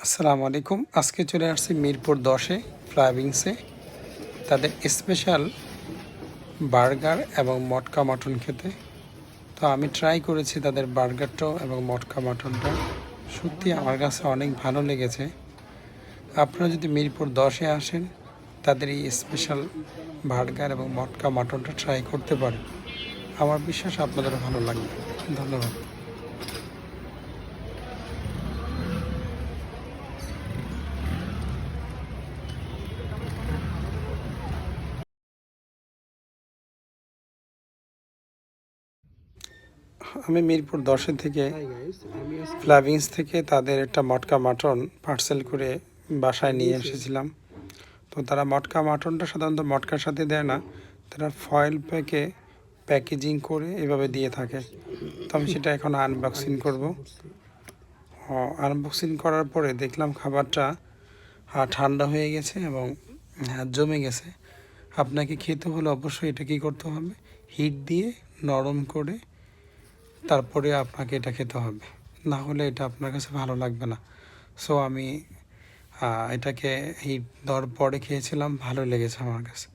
আসসালামু আলাইকুম। আজকে চলে আসছি মিরপুর 10-এ ফ্লাভিংসে তাদের স্পেশাল বার্গার এবং মটকা মাটন খেতে। তো আমি ট্রাই করেছি তাদের বার্গারটাও এবং মটকা মাটনটা, সত্যি আমার কাছে অনেক ভালো লেগেছে। আপনারা যদি মিরপুর 10-এ আসেন তাদের এই স্পেশাল বার্গার এবং মটকা মাটনটা ট্রাই করতে পারেন। আমার বিশ্বাস আপনাদেরও ভালো লাগবে। ধন্যবাদ। আমি মিরপুর 10-এ থেকে ফ্লাভিংস থেকে তাদের একটা মটকা মাটন পার্সেল করে বাসায় নিয়ে এসেছিলাম। তো তারা মটকা মাটনটা সাধারণত মটকার সাথে দেয় না, তারা ফয়েল প্যাকেজিং করে এভাবে দিয়ে থাকে। তো আমি সেটা এখন আনবক্সিং করব। আনবক্সিং করার পরে দেখলাম খাবারটা ঠান্ডা হয়ে গেছে এবং জমে গেছে। আপনাকে খেতে হলে অবশ্যই এটা কী করতে হবে, হিট দিয়ে নরম করে তারপরে আপনাকে এটা খেতে হবে, না হলে এটা আপনার কাছে ভালো লাগবে না। সো আমি এটাকে হিট দেওয়ার পরে খেয়েছিলাম, ভালো লেগেছে আমার কাছে।